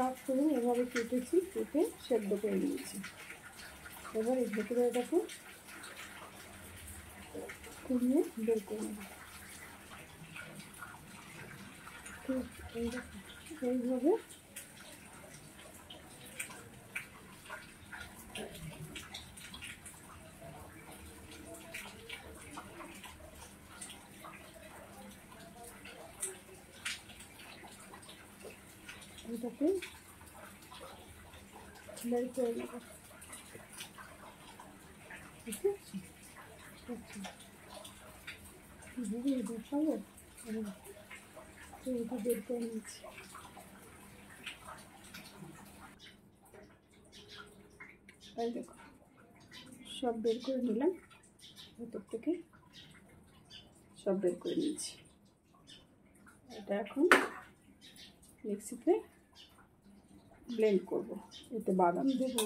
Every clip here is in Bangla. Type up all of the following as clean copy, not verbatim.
কাঁকরোল এভাবে কেটেছি, কেটে সেদ্ধ করে নিয়েছি। এবার এই ভেতরে এটাকে কুড়িয়ে বের করে নেব। এইভাবে এটাকে বের করে নেব। ঠিক আছে, দেখাবো এটা বের করে নিচ্ছি। এই দেখো সব বের করে নিলাম, ভেতর থেকে সব বের করে নিয়েছি। এটা এখন মিক্সিতে ব্লেন্ড করব। এতে বাদাম দেবো,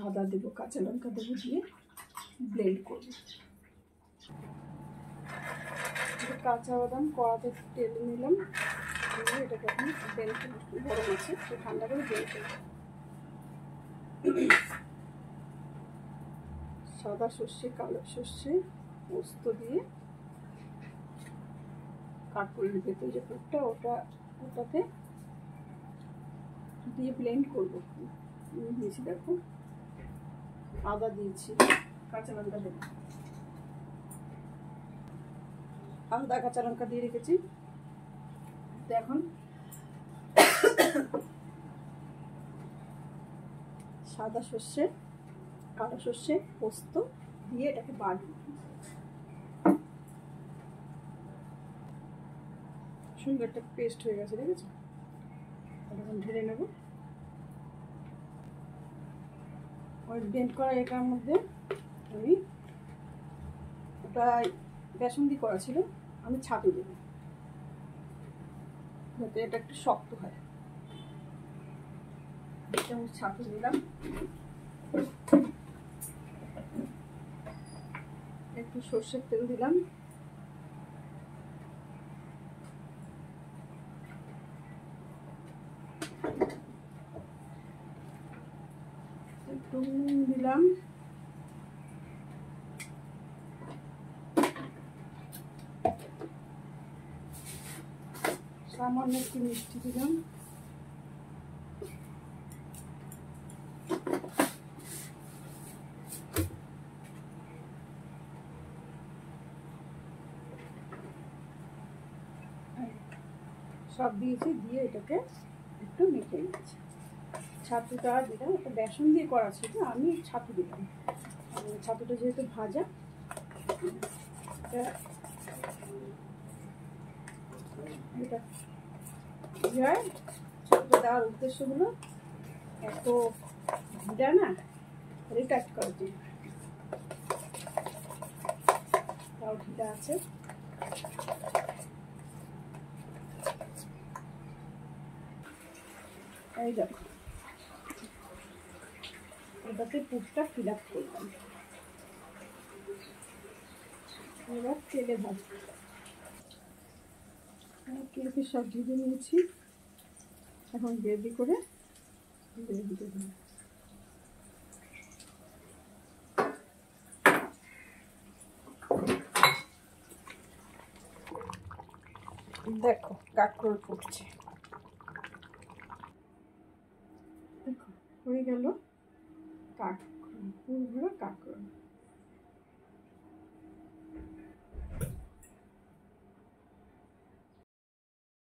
আদা দেবো, কাঁচা লঙ্কা দেবো, দিয়ে ব্লেন্ড করব। কাঁচা বাদাম কড়াতে তেল নিলাম, এটাকে এখন ব্লেন্ড করব। গরম আছে, তো ঠান্ডা করে ব্লেন্ড করব। সাদা সর্ষে, কালো সর্ষে, পোস্ত দিয়ে কাঁকরোলের ভেতরে যে পুরটা ওটাতে দিয়ে ব্লেন্ড করবো। দিয়েছি দেখো, আদা দিয়েছি, কাঁচা লঙ্কা দেবো, আদা কাঁচা লঙ্কা দিয়ে রেখেছি। এখন সাদা সর্ষে, কালো সর্ষে, পোস্ত দিয়ে এটাকে বাড়বো। সুন্দর একটা পেস্ট হয়ে গেছে, দেখেছো? এখন ঢেলে নেব। ওই ব্লেন্ড করা এটার মধ্যে আমি, ওটা বেসন দিয়ে করা ছিল, আমি ছাতু দেব যাতে এটা একটু শক্ত হয়। আমি ছাতু দিলাম, একটু সর্ষের তেল দিলাম, একটু নুন দিলাম, সামান্য একটু মিষ্টি দিলাম, সব দিয়েছি, দিয়ে এটাকে একটু মেখে নিয়েছি। ছাতুটা দিলাম, একটা বেসন দিয়ে করা ছিল, আমি ছাতু দিলাম। ছাতুটা যেহেতু ভাজা, এটা ছাতুটা দেওয়ার উদ্দেশ্য হলো এত ভিড়া না রিটাইট করার জন্য। তাও ভিড়া আছে। এই দেখো, এটাতে পুরটা ফিল আপ করলাম। এবার তেলে ভাজবো। কেটে সব ভেজে নিয়েছি, এখন গ্রেভি করে গ্রেভি দেবো। দেখো কাঁকরোল ফুটছে, দেখো হয়ে গেল কাঁকরোল, পুরো কাঁকরোল।